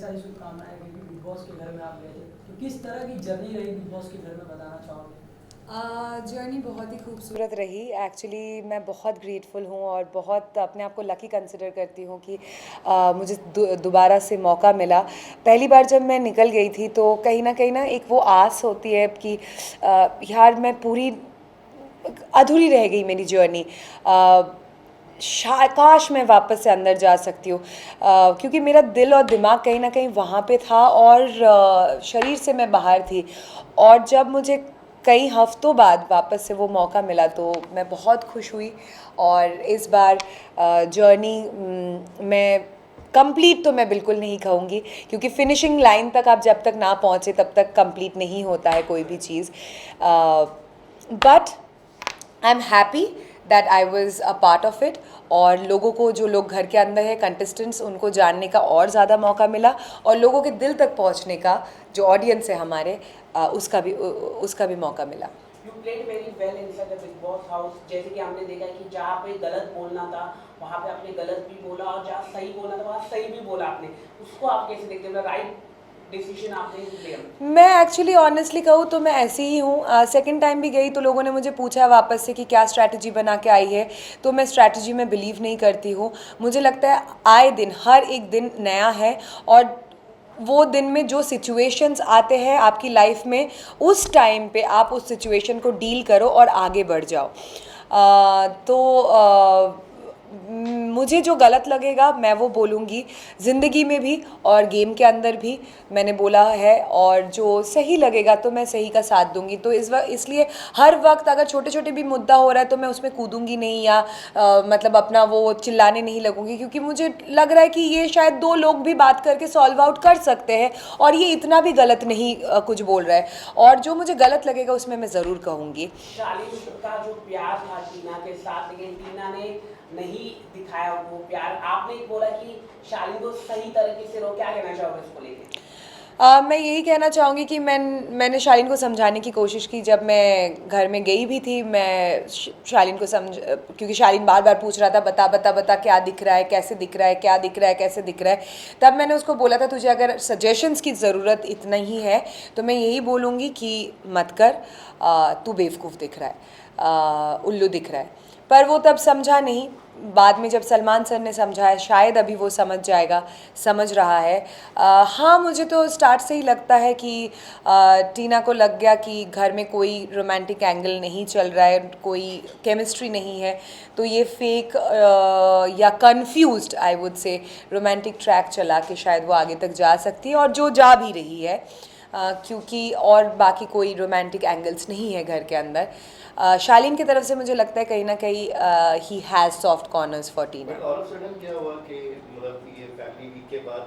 सारी शुभकामनाएं क्योंकि बिग बॉस के घर में आप गए थे, तो किस तरह की जर्नी रही बिग बॉस के घर में, बताना चाहोगे? जर्नी बहुत ही खूबसूरत रही। एक्चुअली मैं बहुत ग्रेटफुल हूँ और बहुत अपने आप को लकी कंसिडर करती हूँ कि मुझे दोबारा से मौका मिला। पहली बार जब मैं निकल गई थी तो कहीं ना एक वो आस होती है कि यार मैं पूरी अधूरी रह गई मेरी जर्नी। काश मैं वापस से अंदर जा सकती हूँ, क्योंकि मेरा दिल और दिमाग कहीं ना कहीं वहाँ पे था और शरीर से मैं बाहर थी। और जब मुझे कई हफ्तों बाद वापस से वो मौका मिला तो मैं बहुत खुश हुई। और इस बार जर्नी मैं कंप्लीट तो मैं बिल्कुल नहीं कहूँगी, क्योंकि फिनिशिंग लाइन तक आप जब तक ना पहुँचे तब तक कंप्लीट नहीं होता है कोई भी चीज़। But I am happy that I was a part of it. और लोगों को, जो लोग घर के अंदर है कंटेस्टेंट्स, उनको जानने का और ज़्यादा मौका मिला और लोगों के दिल तक पहुंचने का, जो ऑडियंस है हमारे, उसका भी मौका मिला। You played very well inside the big boss house. जैसे कि हमने देखा है कि जहाँ पे गलत बोलना था वहाँ पे आपने गलत भी बोला और जहाँ सही बोलना था वहाँ सही भी बोला आपने। उसको आप कैसे देखते हो? राइट डिसीजन आपने लिया? मैं एक्चुअली ऑनेस्टली कहूँ तो मैं ऐसी ही हूँ। सेकंड टाइम भी गई तो लोगों ने मुझे पूछा वापस से कि क्या स्ट्रैटेजी बना के आई है, तो मैं स्ट्रैटेजी में बिलीव नहीं करती हूँ। मुझे लगता है आए दिन, हर एक दिन नया है और वो दिन में जो सिचुएशंस आते हैं आपकी लाइफ में, उस टाइम पे आप उस सिचुएशन को डील करो और आगे बढ़ जाओ। मुझे जो गलत लगेगा मैं वो बोलूँगी, ज़िंदगी में भी और गेम के अंदर भी मैंने बोला है, और जो सही लगेगा तो मैं सही का साथ दूंगी। तो इसलिए हर वक्त अगर छोटे छोटे भी मुद्दा हो रहा है तो मैं उसमें कूदूंगी नहीं, या मतलब अपना वो चिल्लाने नहीं लगूंगी, क्योंकि मुझे लग रहा है कि ये शायद दो लोग भी बात करके सॉल्व आउट कर सकते हैं और ये इतना भी गलत नहीं कुछ बोल रहा है। और जो मुझे गलत लगेगा उसमें मैं ज़रूर कहूँगी। शालीन का जो प्यार था टीना के साथ, लेकिन टीना ने नहीं दिखाया वो प्यार। आपने बोला कि शालीन को सही तरीके से रो, क्या कहना चाहोगे इसको लेके? मैं यही कहना चाहूँगी कि मैंने शालीन को समझाने की कोशिश की। जब मैं घर में गई भी थी, मैं शालीन को क्योंकि शालीन बार बार पूछ रहा था बता बता बता क्या दिख रहा है, कैसे दिख रहा है, क्या दिख रहा है, कैसे दिख रहा है। तब मैंने उसको बोला था तुझे अगर सजेशंस की ज़रूरत इतना ही है तो मैं यही बोलूँगी कि मत कर, तू बेवकूफ़ दिख रहा है, उल्लू दिख रहा है। पर वो तब समझा नहीं। बाद में जब सलमान सर ने समझाया, शायद अभी वो समझ जाएगा, समझ रहा है। हाँ, मुझे तो स्टार्ट से ही लगता है कि टीना को लग गया कि घर में कोई रोमांटिक एंगल नहीं चल रहा है, कोई केमिस्ट्री नहीं है, तो ये फेक या कंफ्यूज्ड आई वुड से रोमांटिक ट्रैक चला के शायद वो आगे तक जा सकती है, और जो जा भी रही है। क्योंकि और बाकी कोई रोमांटिक एंगल्स नहीं है घर के अंदर। शालीन की तरफ से मुझे लगता है कहीं ना कहीं he has soft corners for Tina. All of sudden क्या हुआ कि मतलब ये फैमिली वीक के बाद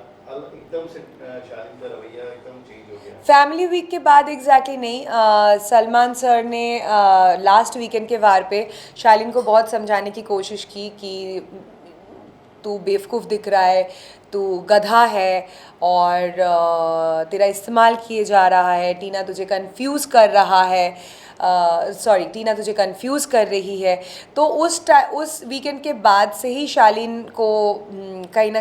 एकदम से शालीन का रवैया एकदम चेंज हो गया? फैमिली वीक के बाद एग्जैक्टली नहीं। सलमान सर ने लास्ट वीकेंड के वार पे शालीन को बहुत समझाने की कोशिश की कि तू बेवकूफ़ दिख रहा है, तू गधा है और तेरा इस्तेमाल किए जा रहा है, टीना तुझे कंफ्यूज कर रहा है, टीना तुझे कंफ्यूज कर रही है। तो उस वीकेंड के बाद से ही शालीन को कहीं ना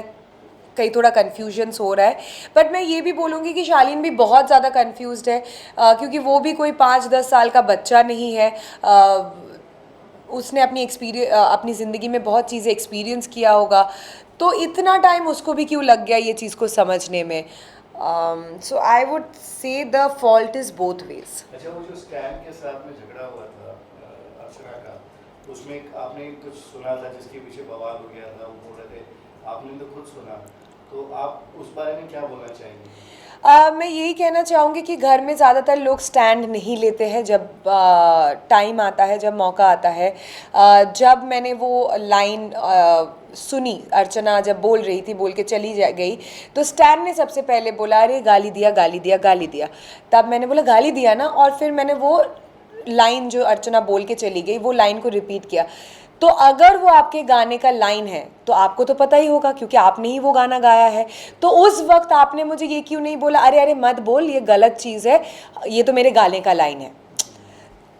कहीं थोड़ा कन्फ्यूजन्स हो रहा है। बट मैं ये भी बोलूँगी कि शालीन भी बहुत ज़्यादा कन्फ्यूज्ड है, क्योंकि वो भी कोई 5-10 साल का बच्चा नहीं है। उसने अपनी ज़िंदगी में बहुत चीज़ें एक्सपीरियंस किया होगा, तो इतना टाइम उसको भी क्यों लग गया ये चीज़ को समझने में। So I would say the fault is both ways. अच्छा, वो जो स्टैन के साथ में झगड़ा हुआ था अक्षरा का, उसमें आपने कुछ सुना था जिसके पीछे बवाल हो गया था, वो बोल रहे थे, आपने तो खुद सुना, तो आप उस बारे में क्या बोलना चाहेंगे? मैं यही कहना चाहूँगी कि घर में ज़्यादातर लोग स्टैंड नहीं लेते हैं जब टाइम आता है, जब मौका आता है। जब मैंने वो लाइन सुनी, अर्चना जब बोल रही थी, बोल के चली गई, तो स्टैन ने सबसे पहले बोला अरे गाली दिया गाली दिया गाली दिया। तब मैंने बोला गाली दिया ना, और फिर मैंने वो लाइन जो अर्चना बोल के चली गई वो लाइन को रिपीट किया। तो अगर वो आपके गाने का लाइन है तो आपको तो पता ही होगा, क्योंकि आपने ही वो गाना गाया है। तो उस वक्त आपने मुझे ये क्यों नहीं बोला अरे अरे मत बोल, ये गलत चीज़ है, ये तो मेरे गाने का लाइन है।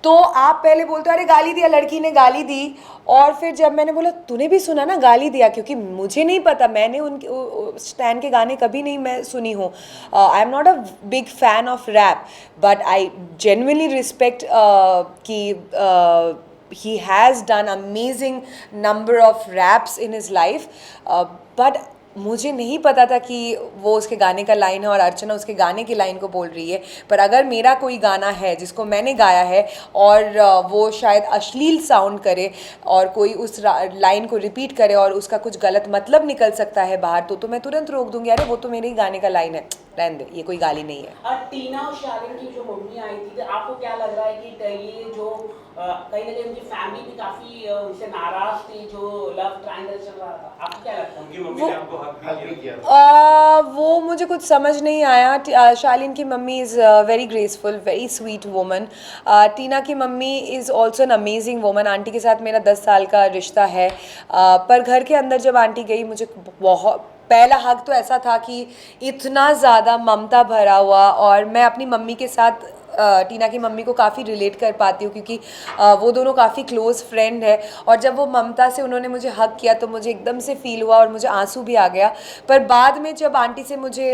तो आप पहले बोलते हो अरे गाली दिया, लड़की ने गाली दी, और फिर जब मैंने बोला तूने भी सुना ना गाली दिया, क्योंकि मुझे नहीं पता, मैंने उनके स्टैन के गाने कभी नहीं मैं सुनी हूँ, I am not a big fan of rap, but I genuinely respect कि he has done amazing number of raps in his life, but मुझे नहीं पता था कि वो उसके गाने का लाइन है और अर्चना उसके गाने की लाइन को बोल रही है। पर अगर मेरा कोई गाना है जिसको मैंने गाया है और वो शायद अश्लील साउंड करे और कोई उस लाइन को रिपीट करे और उसका कुछ गलत मतलब निकल सकता है बाहर, तो मैं तुरंत रोक दूंगी, अरे वो तो मेरे ही गाने का लाइन है, रहने दे, ये कोई गाली नहीं है। और टीना और शालीन की जो मम्मी आई थी, तो आपको क्या लग रहा है कि ये जो कहीं ना कहीं उनकी फैमिली भी काफी उनसे नाराज थी, जो लव ट्रायंगल चल रहा था, आपको क्या लगता है? उनकी मम्मी ने आपको हक भी किया? वो मुझे कुछ समझ नहीं आया। शालीन की mummy is very graceful, very sweet woman. Tina की mummy is also an amazing woman. Aunty के साथ मेरा 10 साल का रिश्ता है, पर घर के अंदर जब आंटी गई, मुझे बहुत पहला हक तो ऐसा था कि इतना ज़्यादा ममता भरा हुआ, और मैं अपनी मम्मी के साथ टीना की मम्मी को काफ़ी रिलेट कर पाती हूँ, क्योंकि वो दोनों काफ़ी क्लोज़ फ्रेंड है, और जब वो ममता से उन्होंने मुझे हक किया तो मुझे एकदम से फ़ील हुआ और मुझे आंसू भी आ गया। पर बाद में जब आंटी से मुझे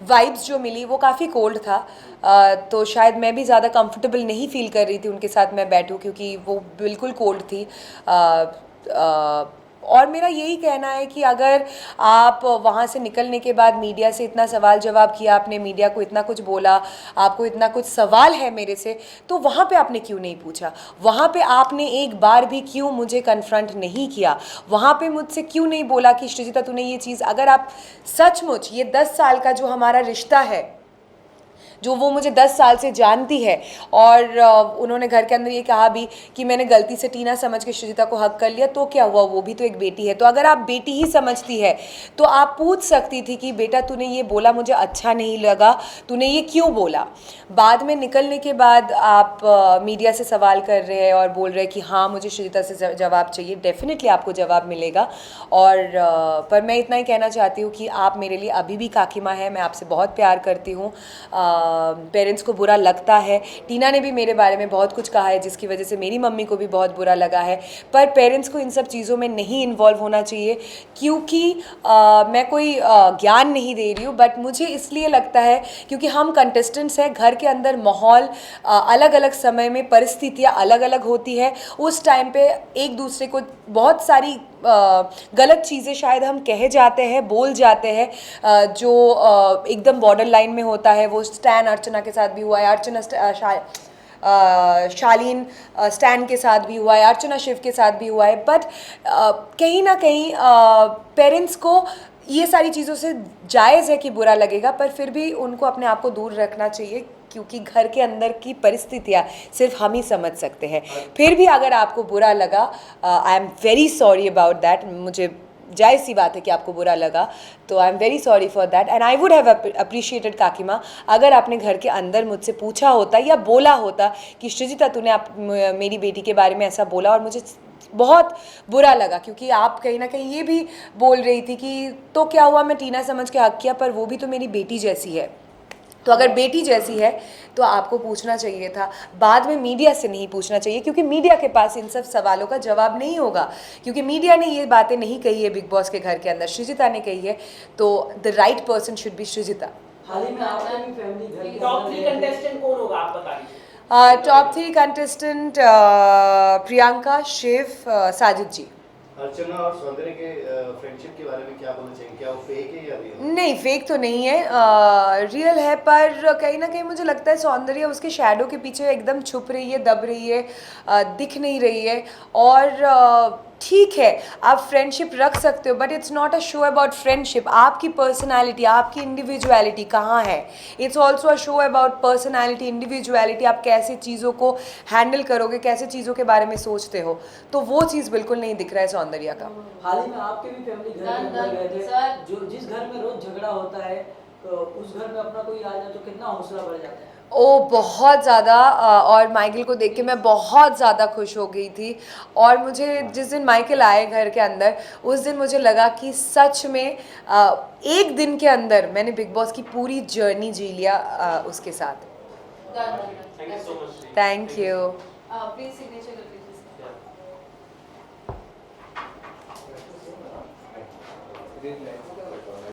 वाइब्स जो मिली वो काफ़ी कोल्ड था, तो शायद मैं भी ज़्यादा कंफर्टेबल नहीं फ़ील कर रही थी उनके साथ मैं बैठूं, क्योंकि वो बिल्कुल कोल्ड थी। और मेरा यही कहना है कि अगर आप वहाँ से निकलने के बाद मीडिया से इतना सवाल जवाब किया, आपने मीडिया को इतना कुछ बोला, आपको इतना कुछ सवाल है मेरे से, तो वहाँ पे आपने क्यों नहीं पूछा? वहाँ पे आपने एक बार भी क्यों मुझे कन्फ्रंट नहीं किया? वहाँ पे मुझसे क्यों नहीं बोला कि श्रीजिता तूने ये चीज़, अगर आप सचमुच ये 10 साल का जो हमारा रिश्ता है, जो वो मुझे 10 साल से जानती है, और उन्होंने घर के अंदर ये कहा भी कि मैंने गलती से टीना समझ के श्रीजिता को हक कर लिया, तो क्या हुआ, वो भी तो एक बेटी है। तो अगर आप बेटी ही समझती है तो आप पूछ सकती थी कि बेटा तूने ये बोला मुझे अच्छा नहीं लगा, तूने ये क्यों बोला? बाद में निकलने के बाद आप मीडिया से सवाल कर रहे हैं और बोल रहे हैं कि हाँ मुझे श्रीजिता से जवाब चाहिए। डेफिनेटली आपको जवाब मिलेगा, और पर मैं इतना ही कहना चाहती हूँ कि आप मेरे लिए अभी भी काकी माँ है, मैं आपसे बहुत प्यार करती हूँ। पेरेंट्स को बुरा लगता है, टीना ने भी मेरे बारे में बहुत कुछ कहा है जिसकी वजह से मेरी मम्मी को भी बहुत बुरा लगा है, पर पेरेंट्स को इन सब चीज़ों में नहीं इन्वॉल्व होना चाहिए, क्योंकि मैं कोई ज्ञान नहीं दे रही हूँ, बट मुझे इसलिए लगता है क्योंकि हम कंटेस्टेंट्स हैं, घर के अंदर माहौल अलग अलग समय में परिस्थितियाँ अलग अलग होती है, उस टाइम पे एक दूसरे को बहुत सारी गलत चीज़ें शायद हम कह जाते हैं, बोल जाते हैं, जो एकदम बॉर्डर लाइन में होता है। वो स्टैन अर्चना के साथ भी हुआ है, अर्चना शालीन स्टैन के साथ भी हुआ है, अर्चना शिव के साथ भी हुआ है, बट कहीं ना कहीं पेरेंट्स को ये सारी चीज़ों से जायज़ है कि बुरा लगेगा, पर फिर भी उनको अपने आप को दूर रखना चाहिए, क्योंकि घर के अंदर की परिस्थितियाँ सिर्फ हम ही समझ सकते हैं। फिर भी अगर आपको बुरा लगा, I am very sorry about that, मुझे जायज़ सी बात है कि आपको बुरा लगा, तो I am very sorry for that, and I would have appreciated काकी माँ अगर आपने घर के अंदर मुझसे पूछा होता या बोला होता कि श्रीजिता तूने मेरी बेटी के बारे में ऐसा बोला और मुझे बहुत बुरा लगा, क्योंकि आप कहीं ना कहीं ये भी बोल रही थी कि तो क्या हुआ, मैं टीना समझ के हक किया, पर वो भी तो मेरी बेटी जैसी है। तो अगर बेटी जैसी है तो आपको पूछना चाहिए था, बाद में मीडिया से नहीं पूछना चाहिए, क्योंकि मीडिया के पास इन सब सवालों का जवाब नहीं होगा, क्योंकि मीडिया ने ये बातें नहीं कही है बिग बॉस के घर के अंदर, श्रीजिता ने कही है, तो the right person should be Srijita. हाल ही में आपका भी फैमिली घर के टॉप अंदर 3 रहे थे। कंटेस्टेंट कौन होगा आप बता दीजिए? टॉप 3 कंटेस्टेंट प्रियंका, शिव, साजिद जी। अर्चना और सौंदर्य के फ्रेंडशिप के बारे में क्या बोलना चाहिए? क्या वो फेक है या रियल? नहीं, फेक तो नहीं है, रियल है, पर कहीं ना कहीं मुझे लगता है सौंदर्य उसके शैडो के पीछे एकदम छुप रही है, दब रही है, दिख नहीं रही है। और ठीक है, आप फ्रेंडशिप रख सकते हो, but it's not a show about friendship. आपकी पर्सनालिटी, आपकी इंडिविजुअलिटी कहाँ है? It's also a show about personality, individuality. आप कैसे चीज़ों को हैंडल करोगे, कैसे चीज़ों के बारे में सोचते हो, तो वो चीज़ बिल्कुल नहीं दिख रहा है सौंदर्य का। हाल ही में आपके भी फैमिली घर के अंदर गए थे, जो जिस घर में रोज झगड़ा होता है, तो उस घर में अपना कोई आ जाए तो कितना हौसला बढ़ जाता है। ओ बहुत ज़्यादा, और माइकल को देख के मैं बहुत ज़्यादा खुश हो गई थी, और मुझे जिस दिन माइकल आए घर के अंदर, उस दिन मुझे लगा कि सच में एक दिन के अंदर मैंने बिग बॉस की पूरी जर्नी जी लिया उसके साथ। Thank you so much. Thank you please signature कर दीजिए Yeah. Great.